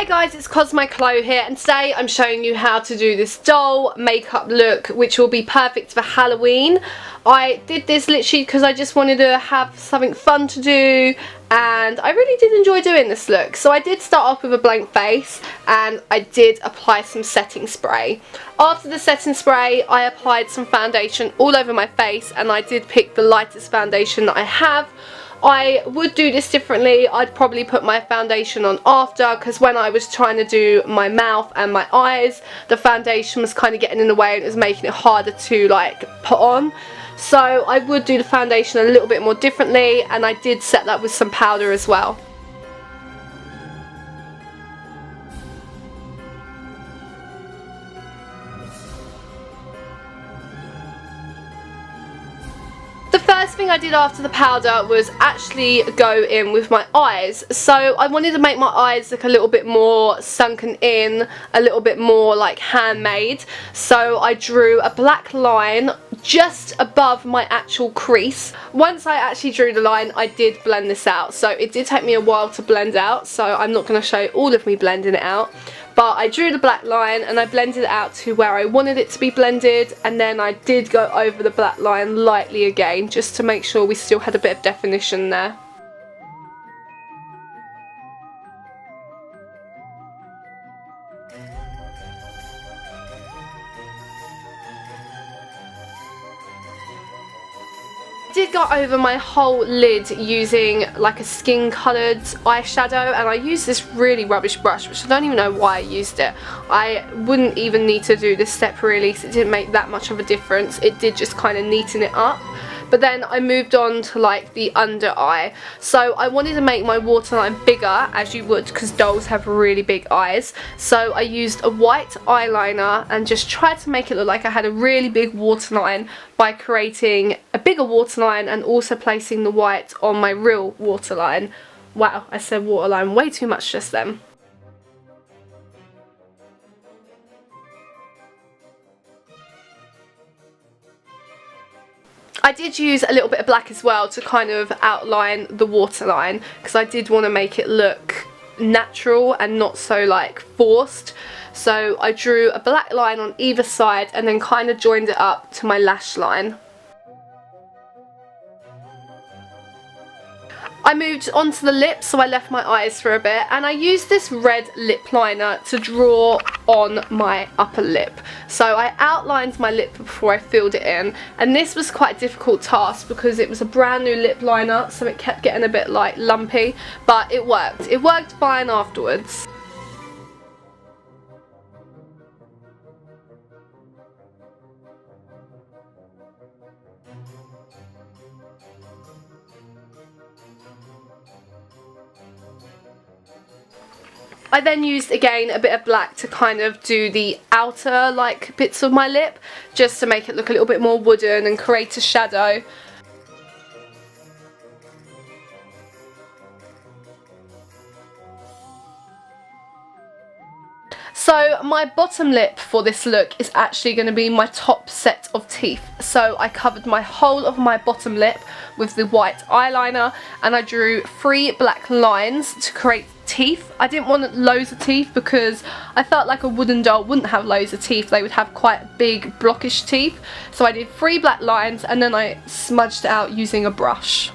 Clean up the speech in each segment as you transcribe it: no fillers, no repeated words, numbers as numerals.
Hey guys, it's Cosmochlo here, and today I'm showing you how to do this doll makeup look which will be perfect for Halloween. I did this literally because I just wanted to have something fun to do, and I really did enjoy doing this look. So I did start off with a blank face and I did apply some setting spray. After the setting spray I applied some foundation all over my face, and I did pick the lightest foundation that I have. I would do this differently. I'd probably put my foundation on after, because when I was trying to do my mouth and my eyes, the foundation was kind of getting in the way and it was making it harder to like put on. So I would do the foundation a little bit more differently, and I did set that with some powder as well. The first thing I did after the powder was actually go in with my eyes. So I wanted to make my eyes look a little bit more sunken in, a little bit more like handmade. So I drew a black line just above my actual crease. Once I actually drew the line, I did blend this out. So it did take me a while to blend out, so I'm not going to show all of me blending it out. But I drew the black line and I blended it out to where I wanted it to be blended, and then I did go over the black line lightly again just to make sure we still had a bit of definition there. I did go over my whole lid using like a skin coloured eyeshadow, and I used this really rubbish brush which I don't even know why I used it. I wouldn't even need to do this step really, so it didn't make that much of a difference. It did just kind of neaten it up. But then I moved on to like the under eye. So I wanted to make my waterline bigger, as you would, because dolls have really big eyes. So I used a white eyeliner and just tried to make it look like I had a really big waterline by creating a bigger waterline and also placing the white on my real waterline. Wow, I said waterline way too much just then. I did use a little bit of black as well to kind of outline the waterline, because I did want to make it look natural and not so like forced. So I drew a black line on either side and then kind of joined it up to my lash line. I moved on to the lips, so I left my eyes for a bit, and I used this red lip liner to draw on my upper lip. So I outlined my lip before I filled it in, and this was quite a difficult task because it was a brand new lip liner, so it kept getting a bit like lumpy, but it worked. It worked fine afterwards. I then used again a bit of black to kind of do the outer like bits of my lip, just to make it look a little bit more wooden and create a shadow. So my bottom lip for this look is actually going to be my top set of teeth. So I covered my whole of my bottom lip with the white eyeliner, and I drew 3 black lines to create teeth. I didn't want loads of teeth because I felt like a wooden doll wouldn't have loads of teeth. They would have quite big blockish teeth. So I did 3 black lines and then I smudged it out using a brush.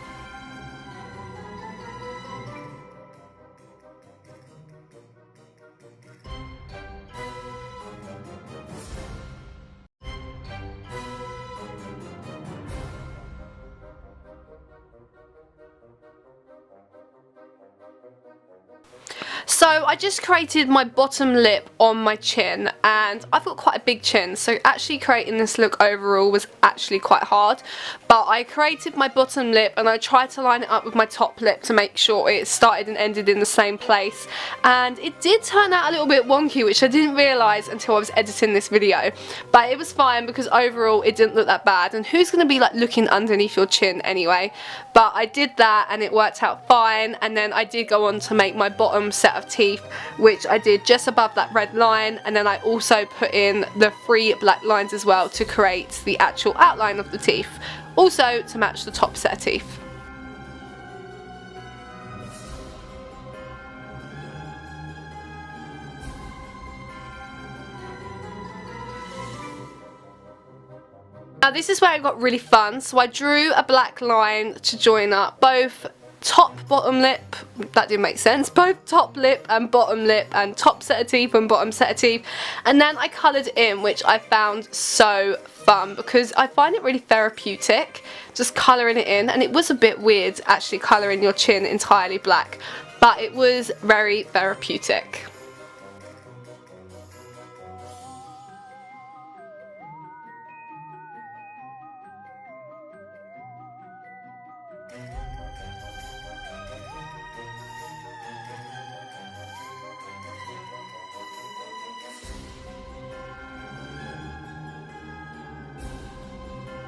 So I just created my bottom lip on my chin, and I've got quite a big chin, so actually creating this look overall was actually quite hard. But I created my bottom lip and I tried to line it up with my top lip to make sure it started and ended in the same place, and it did turn out a little bit wonky, which I didn't realise until I was editing this video. But it was fine because overall it didn't look that bad, and who's going to be like looking underneath your chin anyway? But I did that and it worked out fine, and then I did go on to make my bottom set of teeth, which I did just above that red line, and then I also put in the 3 black lines as well to create the actual outline of the teeth, also to match the top set of teeth. Now this is where it got really fun. So I drew a black line to join up both top bottom lip, that didn't make sense, both top lip and bottom lip, and top set of teeth and bottom set of teeth, and then I coloured it in, which I found so fun because I find it really therapeutic just colouring it in, and it was a bit weird actually colouring your chin entirely black, but it was very therapeutic.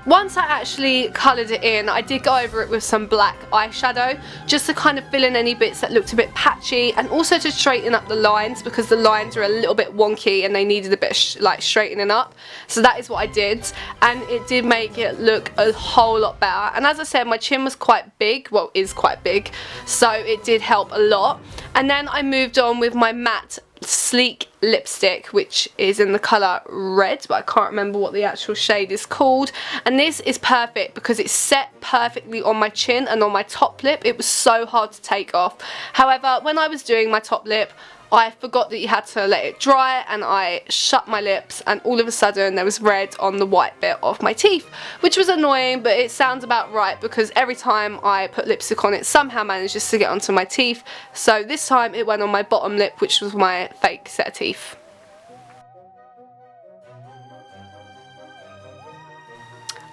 Once I actually coloured it in, I did go over it with some black eyeshadow just to kind of fill in any bits that looked a bit patchy, and also to straighten up the lines because the lines are a little bit wonky and they needed a bit of like straightening up. So that is what I did, and it did make it look a whole lot better. And as I said, my chin was quite big, well, is quite big, so it did help a lot. And then I moved on with my matte sleek lipstick, which is in the colour red, but I can't remember what the actual shade is called, and this is perfect because it's set perfectly on my chin and on my top lip. It was so hard to take off. However, when I was doing my top lip, I forgot that you had to let it dry, and I shut my lips, and all of a sudden there was red on the white bit of my teeth, which was annoying, but it sounds about right because every time I put lipstick on, it somehow manages to get onto my teeth. So this time it went on my bottom lip, which was my fake set of teeth.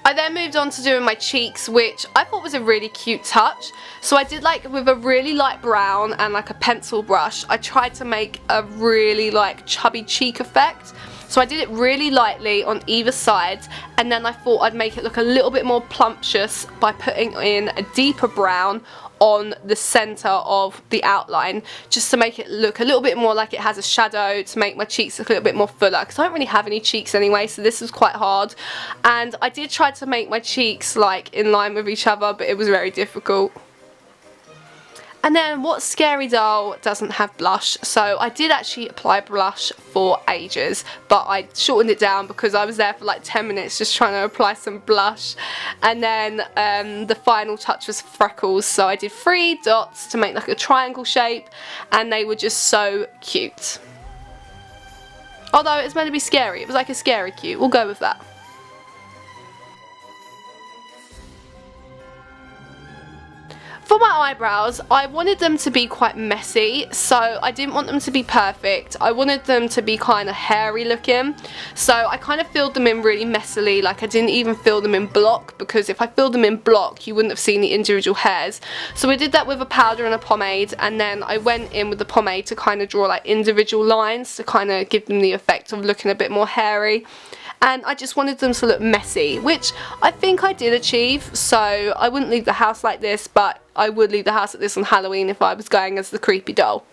I then moved on to doing my cheeks, which I thought was a really cute touch. So I did like with a really light brown and like a pencil brush, I tried to make a really like chubby cheek effect. So I did it really lightly on either side, and then I thought I'd make it look a little bit more plumptious by putting in a deeper brown on the center of the outline, just to make it look a little bit more like it has a shadow, to make my cheeks look a little bit more fuller, because I don't really have any cheeks anyway, so this was quite hard. And I did try to make my cheeks like in line with each other, but it was very difficult. And then what scary doll doesn't have blush? So I did actually apply blush for ages, but I shortened it down because I was there for like 10 minutes just trying to apply some blush. And then the final touch was freckles, so I did 3 dots to make like a triangle shape, and they were just so cute. Although it's meant to be scary, it was like a scary cute, we'll go with that. For my eyebrows, I wanted them to be quite messy, so I didn't want them to be perfect. I wanted them to be kind of hairy looking, so I kind of filled them in really messily. Like, I didn't even fill them in block, because if I filled them in block you wouldn't have seen the individual hairs. So I did that with a powder and a pomade, and then I went in with the pomade to kind of draw like individual lines to kind of give them the effect of looking a bit more hairy. And I just wanted them to look messy, which I think I did achieve. So I wouldn't leave the house like this, but I would leave the house like this on Halloween if I was going as the creepy doll.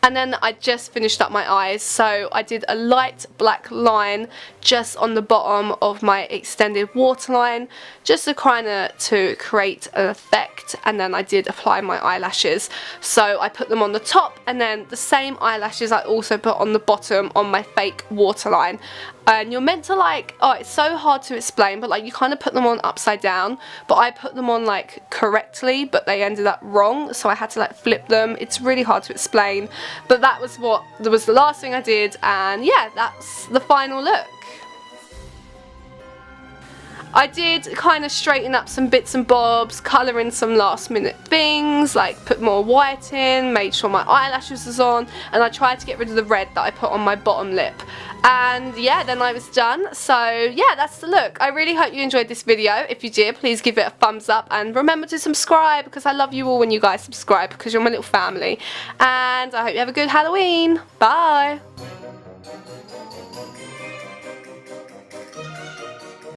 And then I just finished up my eyes, so I did a light black line just on the bottom of my extended waterline, just to kind of to create an effect. And then I did apply my eyelashes, so I put them on the top, and then the same eyelashes I also put on the bottom on my fake waterline. And you're meant to like, oh, it's so hard to explain, but like you kind of put them on upside down, but I put them on like correctly, but they ended up wrong, so I had to like flip them. It's really hard to explain, but that was the last thing I did, and yeah, that's the final look. I did kind of straighten up some bits and bobs, colour in some last minute things, like put more white in, made sure my eyelashes was on, and I tried to get rid of the red that I put on my bottom lip. And yeah, then I was done. So yeah, that's the look. I really hope you enjoyed this video. If you did, please give it a thumbs up, and remember to subscribe, because I love you all when you guys subscribe, because you're my little family. And I hope you have a good Halloween. Bye!